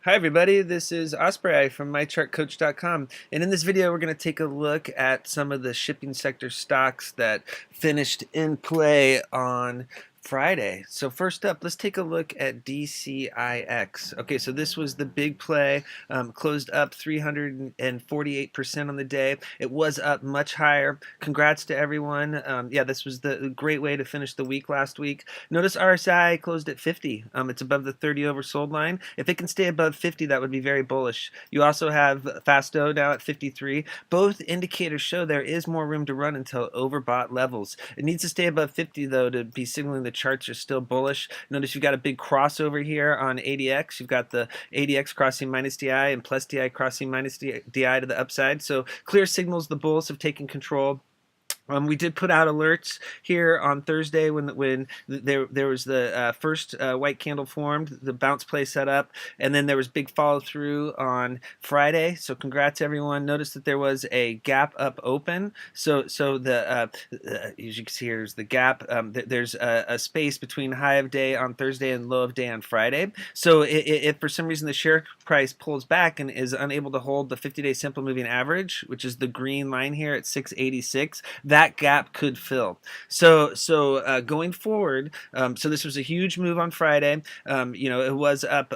Hi everybody, this is Ospreyeye from MyChartCoach.com, and in this video we're going to take a look at some of the shipping sector stocks that finished in play on Friday. So first up, let's take a look at DCIX. Okay, so this was the big play, closed up 348% on the day. It was up much higher. Congrats to everyone. Yeah, this was the great way to finish the week last week. Notice RSI closed at 50. It's above the 30 oversold line. If it can stay above 50, that would be very bullish. You also have Fasto now at 53. Both indicators show there is more room to run until overbought levels. It needs to stay above 50 though to be signaling the charts are still bullish. Notice you've got a big crossover here on ADX. You've got the ADX crossing minus DI and plus DI crossing minus DI to the upside. So clear signals the bulls have taken control. We did put out alerts here on Thursday when there was the first white candle formed, the bounce play set up, and then there was big follow through on Friday. So congrats everyone. Notice that there was a gap up open. So the as you can see, here's the gap. There's a space between high of day on Thursday and low of day on Friday. So if for some reason the share price pulls back and is unable to hold the 50-day simple moving average, which is the green line here at 686, that gap could fill. So going forward, so this was a huge move on Friday. It was up,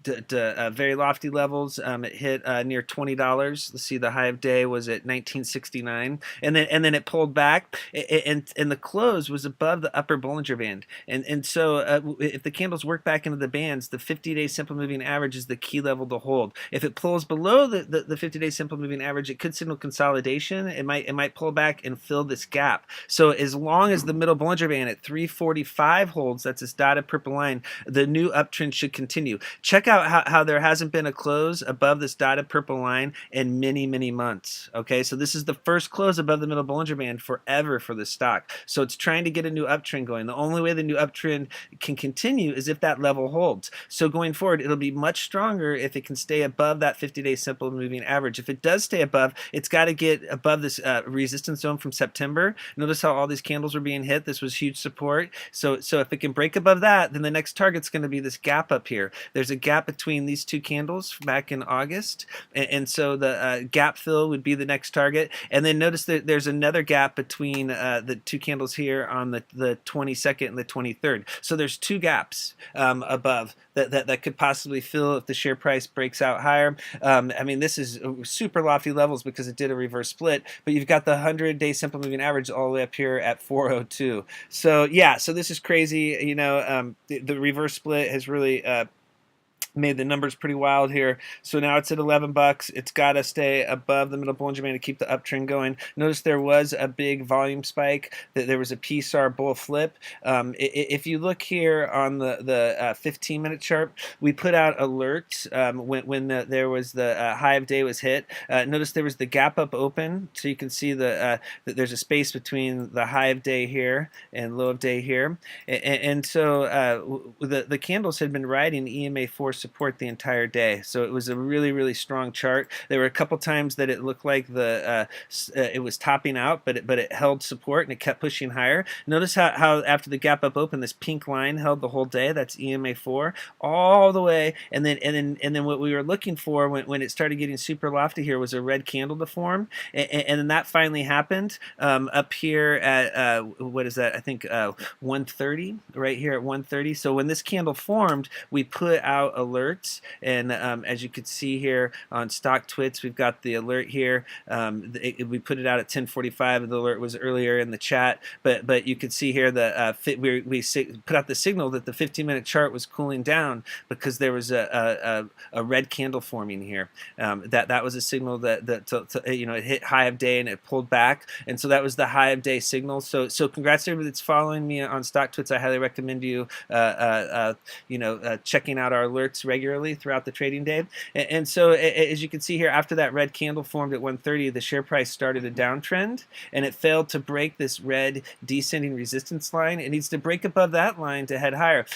to very lofty levels. It hit near $20. Let's see, the high of day was at 1969, and then it pulled back, and the close was above the upper Bollinger Band. And so if the candles work back into the bands, the 50-day simple moving average is the key level to hold. If it pulls below the 50-day simple moving average, it could signal consolidation. It might pull back and fill this gap. So as long as the middle Bollinger Band at 345 holds, that's this dotted purple line, the new uptrend should continue. Check out how there hasn't been a close above this dotted purple line in many months. Okay, so this is the first close above the middle Bollinger Band forever for this stock. So it's trying to get a new uptrend going. The only way the new uptrend can continue is if that level holds. So going forward, it'll be much stronger if it can stay above that 50-day simple moving average. If it does stay above, it's got to get above this resistance zone from September. Notice how all these candles were being hit. This was huge support. So if it can break above that, then the next target's going to be this gap up here. There's a gap between these two candles back in August, and so the gap fill would be the next target. And then notice that there's another gap between the two candles here on the 22nd and the 23rd. So there's two gaps above that could possibly fill if the share price breaks out higher. I mean, this is super lofty levels because it did a reverse split, but you've got the 100-day simple moving average all the way up here at 402. So yeah, so this is crazy. The reverse split has really made the numbers pretty wild here. So now it's at 11 bucks. It's got to stay above the middle Bollinger Band to keep the uptrend going. Notice there was a big volume spike. There was a PSAR bull flip. If you look here on the 15-minute chart, we put out alerts when there was the high of day was hit. Notice there was the gap up open, so you can see that there's a space between the high of day here and low of day here. And so the candles had been riding EMA 4 support the entire day, so it was a really strong chart. There were a couple times that it looked like it was topping out, but it held support and it kept pushing higher. Notice how after the gap up open, this pink line held the whole day. That's EMA 4 all the way, and then what we were looking for when it started getting super lofty here was a red candle to form, and then that finally happened up here at what is that? I think 130, right here at 130. So when this candle formed, we put out alerts, and as you can see here on Stock Twits, we've got the alert here. We put it out at 10:45, and the alert was earlier in the chat. But you can see here that we put out the signal that the 15-minute chart was cooling down because there was a red candle forming here. That was a signal that it hit high of day and it pulled back, and so that was the high of day signal. So congrats to everybody that's following me on Stock Twits. I highly recommend you checking out our alerts regularly throughout the trading day. And so as you can see here, after that red candle formed at 130, the share price started a downtrend, and it failed to break this red descending resistance line. It needs to break above that line to head higher.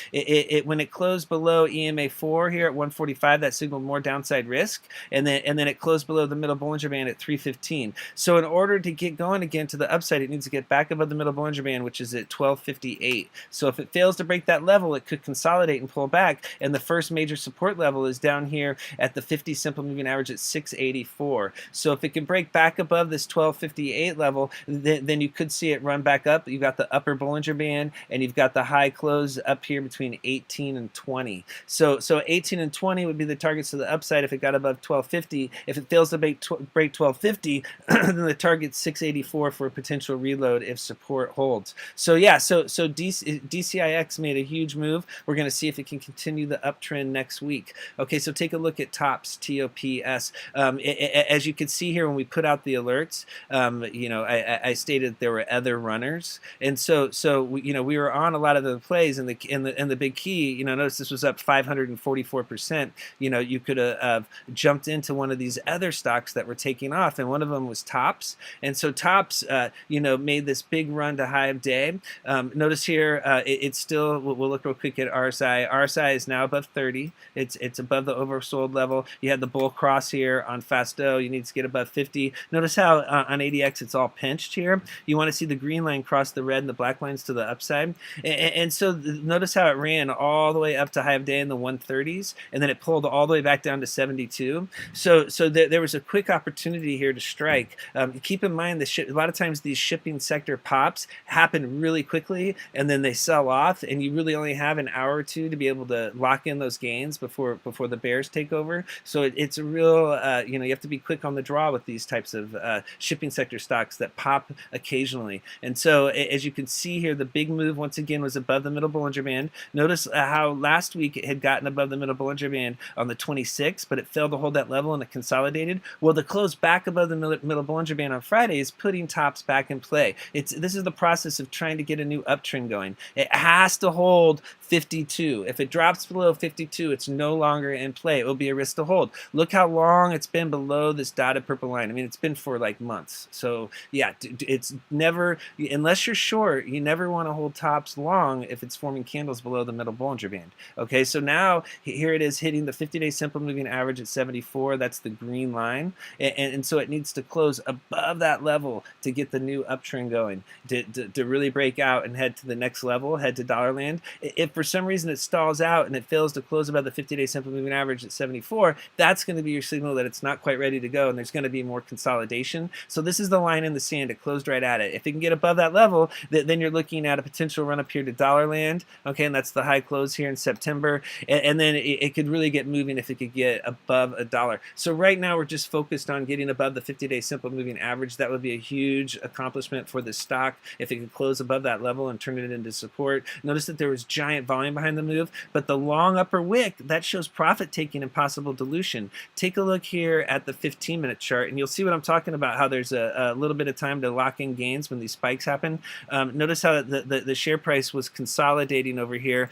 When it closed below EMA 4 here at 145, that signaled more downside risk, and then it closed below the middle Bollinger Band at 315. So in order to get going again to the upside, it needs to get back above the middle Bollinger Band, which is at 1258. So if it fails to break that level, it could consolidate and pull back, and the first major major support level is down here at the 50 simple moving average at 684. So if it can break back above this 1258 level, then you could see it run back up. You've got the upper Bollinger Band, and you've got the high close up here between 18 and 20. So 18 and 20 would be the targets to the upside if it got above 1250. If it fails to break 1250, then the target's 684 for a potential reload if support holds. So yeah, so DCIX made a huge move. We're going to see if it can continue the uptrend next week. Okay, so take a look at TOPS, TOPS. As you can see here, when we put out the alerts, I stated that there were other runners, and so we were on a lot of the plays, and the big key, notice this was up 544%. You could have jumped into one of these other stocks that were taking off, and one of them was TOPS. And so TOPS, made this big run to high of day. Notice here, it's still. We'll look real quick at RSI. RSI is now above 30. It's above the oversold level. You had the bull cross here on Fasto. You need to get above 50. Notice how on ADX it's all pinched here. You want to see the green line cross the red and the black lines to the upside. And so notice how it ran all the way up to high of day in the 130s, and then it pulled all the way back down to 72. So there was a quick opportunity here to strike. Keep in mind that a lot of times these shipping sector pops happen really quickly, and then they sell off, and you really only have an hour or two to be able to lock in those gains before the bears take over. So it's a real, you have to be quick on the draw with these types of shipping sector stocks that pop occasionally. And so as you can see here, the big move once again was above the middle Bollinger Band. Notice how last week it had gotten above the middle Bollinger Band on the 26th, but it failed to hold that level and it consolidated. Well, the close back above the middle Bollinger Band on Friday is putting TOPS back in play. This is the process of trying to get a new uptrend going. It has to hold 52. If it drops below 52, it's no longer in play. It will be a risk to hold. Look how long it's been below this dotted purple line. I mean, it's been for like months. So yeah, it's never, unless you're short, you never want to hold TOPS long if it's forming candles below the middle Bollinger Band. Okay, so now here it is hitting the 50-day simple moving average at 74. That's the green line, and so it needs to close above that level to get the new uptrend going, to really break out and head to the next level, head to dollar land. If for some reason it stalls out and it fails to close above the 50-day simple moving average at 74, that's going to be your signal that it's not quite ready to go, and there's going to be more consolidation. So this is the line in the sand. It closed right at it. If it can get above that level, then you're looking at a potential run up here to dollar land. Okay, and that's the high close here in September. And then it could really get moving if it could get above $1. So right now we're just focused on getting above the 50-day simple moving average. That would be a huge accomplishment for the stock if it could close above that level and turn it into support. Notice that there was giant volume behind the move, but the long upper wick, that shows profit taking and possible dilution. Take a look here at the 15-minute chart, and you'll see what I'm talking about, how there's a little bit of time to lock in gains when these spikes happen. Notice how the share price was consolidating over here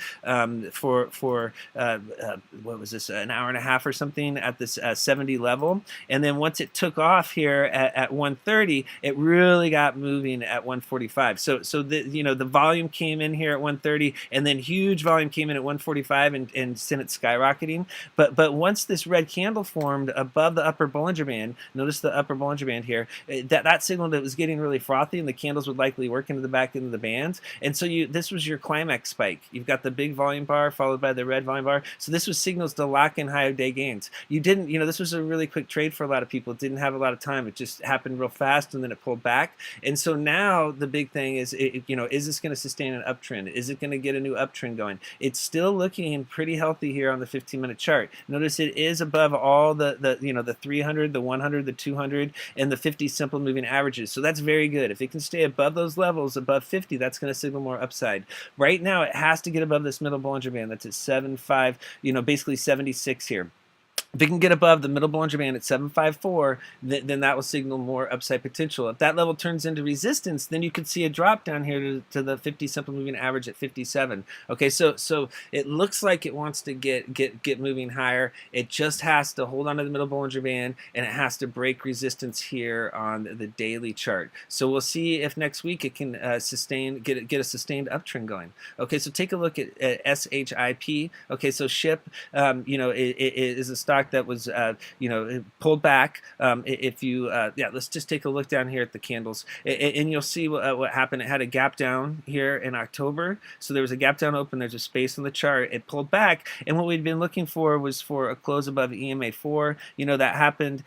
for what was this, an hour and a half or something at this 70 level, and then once it took off here at 130, it really got moving at 145. So the volume came in here at 130, and then huge volume came in at 145 and sent it skyrocketing. But once this red candle formed above the upper Bollinger Band, notice the upper Bollinger Band here, that signaled that it was getting really frothy, and the candles would likely work into the back end of the bands. And so this was your climax spike. You've got the big volume bar followed by the red volume bar. So this was signals to lock in higher day gains. You didn't, this was a really quick trade for a lot of people. It didn't have a lot of time. It just happened real fast, and then it pulled back. And so now the big thing is, is this going to sustain an uptrend? Is it going to get a new uptrend going? It's still looking pretty healthy here on the 15-minute chart. Notice it is above all the 300, the 100, the 200, and the 50 simple moving averages. So that's very good. If it can stay above those levels, above 50, that's going to signal more upside. Right now, it has to get above this middle Bollinger Band. That's at 7.5, basically 76 here. If it can get above the middle Bollinger Band at 754, then that will signal more upside potential. If that level turns into resistance, then you could see a drop down here to the 50 simple moving average at 57. Okay, so it looks like it wants to get moving higher. It just has to hold on to the middle Bollinger Band, and it has to break resistance here on the daily chart. So we'll see if next week it can get a sustained uptrend going. Okay, so take a look at SHIP. Okay, so SHIP, it is a stock stock that was, it pulled back. If you, let's just take a look down here at the candles, and you'll see what happened. It had a gap down here in October, so there was a gap down open. There's a space on the chart. It pulled back, and what we'd been looking for was for a close above EMA 4. That happened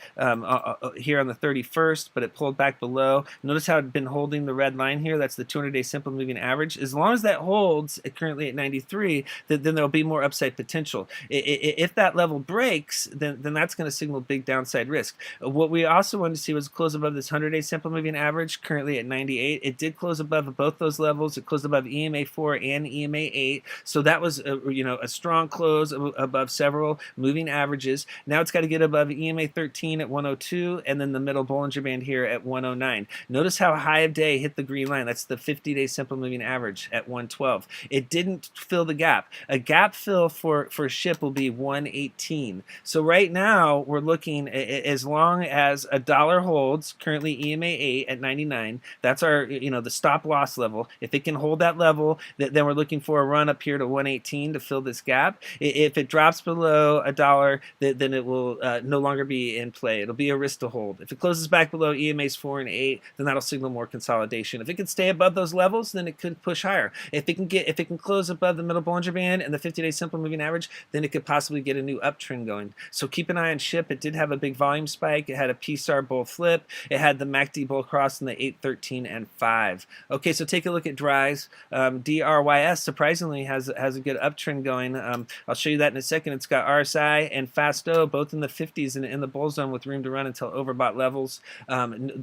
here on the 31st, but it pulled back below. Notice how it's been holding the red line here. That's the 200-day simple moving average. As long as that holds currently at 93, then there'll be more upside potential. If that level breaks, then that's going to signal big downside risk. What we also wanted to see was close above this 100-day simple moving average, currently at 98. It did close above both those levels. It closed above EMA 4 and EMA 8, so that was a strong close above several moving averages. Now it's got to get above EMA 13 at 102, and then the middle Bollinger Band here at 109. Notice how high of day hit the green line. That's the 50-day simple moving average at 112. It didn't fill the gap. A gap fill for SHIP will be 118. So right now we're looking, as long as a dollar holds, currently EMA 8 at 99, that's our, the stop loss level. If it can hold that level, then we're looking for a run up here to 118 to fill this gap. If it drops below a dollar, then it will no longer be in play. It'll be a risk to hold. If it closes back below EMA's 4 and 8, then that'll signal more consolidation. If it can stay above those levels, then it could push higher. If it can close above the middle Bollinger Band and the 50-day simple moving average, then it could possibly get a new uptrend going. So keep an eye on SHIP. It did have a big volume spike. It had a P-star bull flip. It had the MACD bull cross in the 8, 13, and 5. Okay, so take a look at DRYS. DRYS surprisingly has a good uptrend going. I'll show you that in a second. It's got RSI and FASTO both in the 50s and in the bull zone with room to run until overbought levels.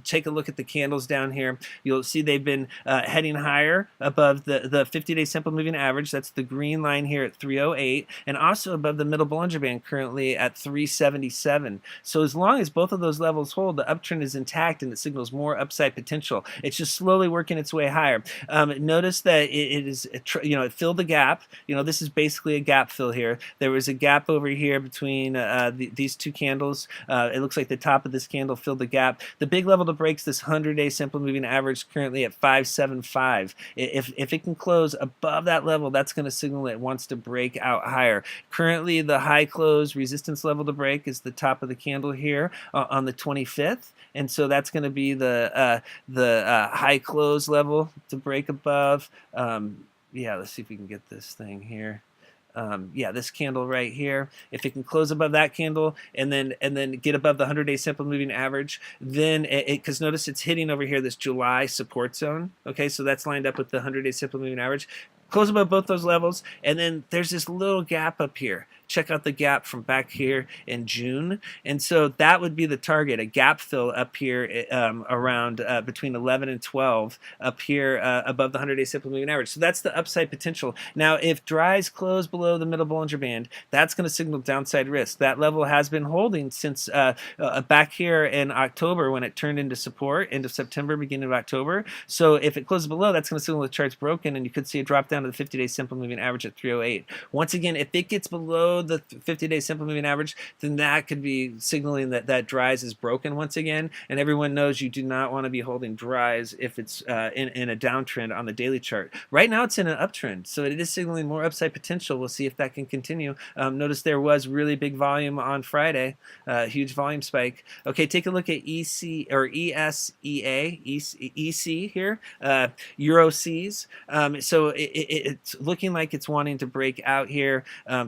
Take a look at the candles down here. You'll see they've been heading higher above the 50-day simple moving average. That's the green line here at 308, and also above the middle Bollinger Band currently at 377. So as long as both of those levels hold, the uptrend is intact and it signals more upside potential. It's just slowly working its way higher. Notice that it filled the gap. This is basically a gap fill here. There was a gap over here between these two candles. It looks like the top of this candle filled the gap. The big level to break is this 100-day simple moving average currently at 575. If it can close above that level, that's going to signal it wants to break out higher. Currently, the high close resistance level to break is the top of the candle here on the 25th, and so that's going to be the high close level to break above. Let's see if we can get this thing here. This candle right here. If it can close above that candle and then get above the 100-day simple moving average, then because notice it's hitting over here this July support zone. Okay, so that's lined up with the 100-day simple moving average. Close above both those levels, and then there's this little gap up here. Check out the gap from back here in June, and so that would be the target, a gap fill up here around between 11 and 12 up here above the 100-day simple moving average. So that's the upside potential. Now if DRYS close below the middle Bollinger Band, that's going to signal downside risk. That level has been holding since back here in October when it turned into support, end of September, beginning of October. So if it closes below, that's going to signal the chart's broken, and you could see a drop down to the 50-day simple moving average at 308. Once again, if it gets below the 50-day simple moving average, then that could be signaling that DRYS is broken once again, and everyone knows you do not want to be holding DRYS if it's in a downtrend on the daily chart. Right now it's in an uptrend, so it is signaling more upside potential. We'll see if that can continue. Notice there was really big volume on Friday, huge volume spike. Okay, take a look at ESEA here, Euro Cs. So it's looking like it's wanting to break out here.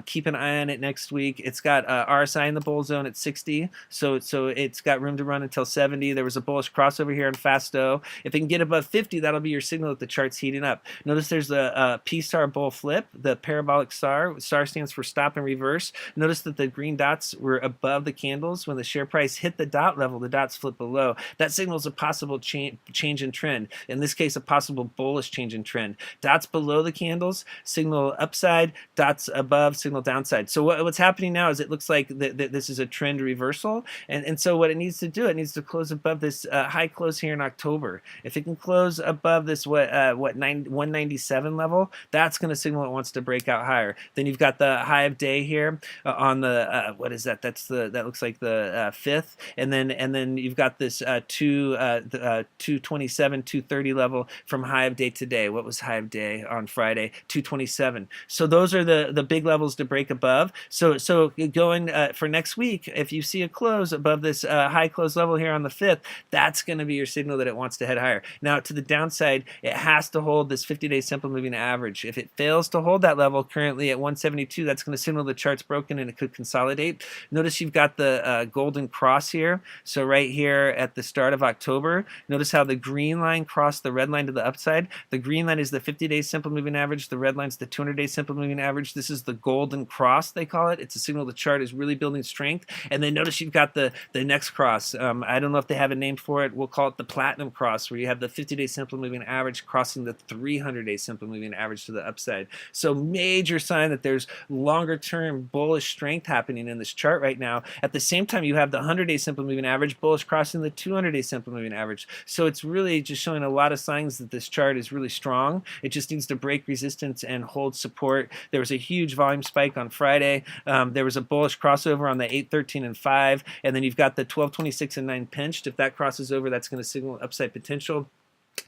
Keep an eye on it next week. It's got RSI in the bull zone at 60, so it's got room to run until 70. There was a bullish crossover here in FASTO. If it can get above 50, that'll be your signal that the chart's heating up. Notice there's a P-star bull flip, the parabolic star. Star stands for stop and reverse. Notice that the green dots were above the candles. When the share price hit the dot level, the dots flip below. That signals a possible change in trend. In this case, a possible bullish change in trend. Dots below the candles signal upside, dots above signal downside. So what's happening now is it looks like this is a trend reversal, and so what it needs to do, it needs to close above this high close here in October. If it can close above this 197 level, that's going to signal it wants to break out higher. Then you've got the high of day here on the what is that? That looks like the 5th, and then you've got this 227, 230 level from high of day today. What was high of day on Friday, 227. So those are the big levels to break above. So going for next week, if you see a close above this high close level here on the 5th, that's going to be your signal that it wants to head higher. Now to the downside, it has to hold this 50-day simple moving average. If it fails to hold that level currently at 172, that's going to signal the chart's broken and it could consolidate. Notice you've got the golden cross here. So right here at the start of October, notice how the green line crossed the red line to the upside. The green line is the 50-day simple moving average. The red line is the 200-day simple moving average. This is the golden cross, they call it. It's a signal the chart is really building strength. And then notice you've got the next cross. I don't know if they have a name for it. We'll call it the platinum cross, where you have the 50-day simple moving average crossing the 300-day simple moving average to the upside. So major sign that there's longer-term bullish strength happening in this chart right now. At the same time, you have the 100-day simple moving average bullish crossing the 200-day simple moving average. So it's really just showing a lot of signs that this chart is really strong. It just needs to break resistance and hold support. There was a huge volume spike on Friday. There was a bullish crossover on the 8, 13, and 5, and then you've got the 12, 26, and 9 pinched. If that crosses over, that's going to signal upside potential.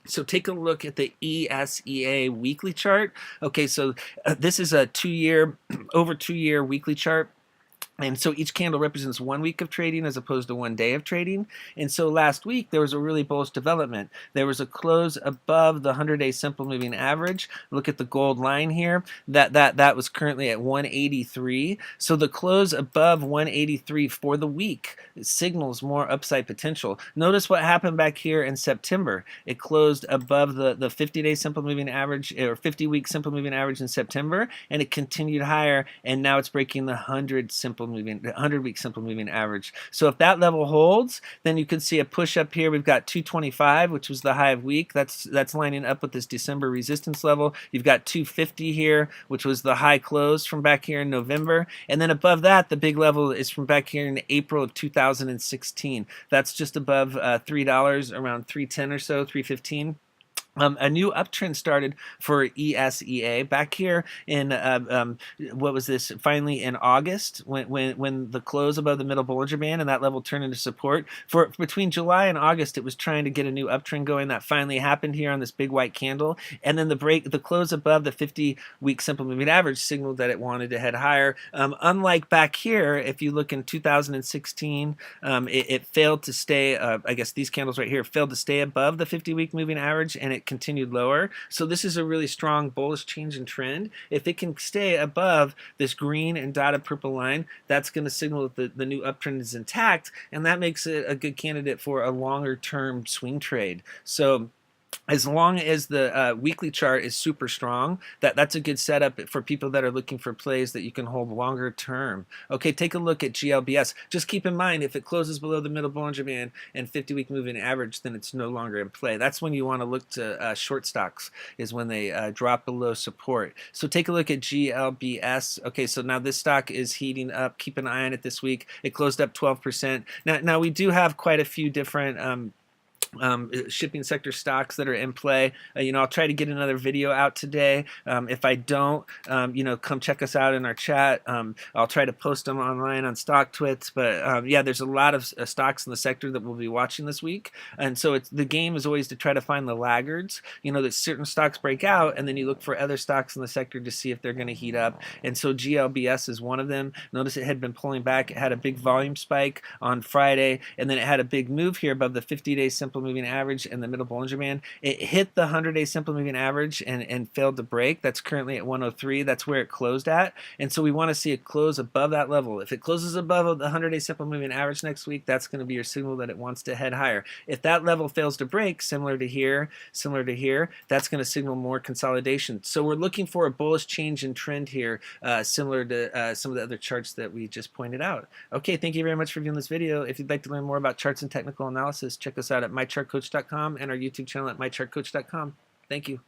So take a look at the ESEA weekly chart. Okay, so this is a over 2-year weekly chart. And so each candle represents 1 week of trading as opposed to 1 day of trading. And so last week there was a really bullish development. There was a close above the 100-day simple moving average. Look at the gold line here. That was currently at 183. So the close above 183 for the week signals more upside potential. Notice what happened back here in September. It closed above the 50-day simple moving average, or 50-week simple moving average in September, and it continued higher, and now it's breaking the 100-week simple moving average. So if that level holds, then you can see a push up here. We've got 225, which was the high of week. That's lining up with this December resistance level. You've got 250 here, which was the high close from back here in November. And then above that, the big level is from back here in April of 2016. That's just above $3, around 310 or so, 315. A new uptrend started for ESEA back here in what was this? Finally in August, when the close above the middle Bollinger Band and that level turned into support. For between July and August, it was trying to get a new uptrend going. That finally happened here on this big white candle, and then the close above the 50-week simple moving average signaled that it wanted to head higher. Unlike back here, if you look in 2016, it failed to stay. I guess these candles right here failed to stay above the 50-week moving average, and it continued lower. So this is a really strong bullish change in trend. If it can stay above this green and dotted purple line, that's going to signal that the new uptrend is intact, and that makes it a good candidate for a longer term swing trade. So as long as the weekly chart is super strong, that's a good setup for people that are looking for plays that you can hold longer term. Okay, take a look at GLBS. Just keep in mind, if it closes below the middle Bollinger Band and 50-week moving average, then it's no longer in play. That's when you want to look to short stocks, is when they drop below support. So take a look at GLBS. Okay, so now this stock is heating up. Keep an eye on it this week. It closed up 12%. Now we do have quite a few different shipping sector stocks that are in play. I'll try to get another video out today. If I don't, come check us out in our chat. I'll try to post them online on StockTwits. But yeah, there's a lot of stocks in the sector that we'll be watching this week. And so the game is always to try to find the laggards. That certain stocks break out, and then you look for other stocks in the sector to see if they're going to heat up. And so GLBS is one of them. Notice it had been pulling back. It had a big volume spike on Friday, and then it had a big move here above the 50-day simple moving average and the middle Bollinger Band. It hit the 100-day simple moving average and failed to break. That's currently at 103. That's where it closed at. And so we want to see it close above that level. If it closes above the 100-day simple moving average next week, that's going to be your signal that it wants to head higher. If that level fails to break, similar to here, that's going to signal more consolidation. So we're looking for a bullish change in trend here, similar to some of the other charts that we just pointed out. Okay, thank you very much for viewing this video. If you'd like to learn more about charts and technical analysis, check us out at mychartcoach.com and our YouTube channel at mychartcoach.com. Thank you.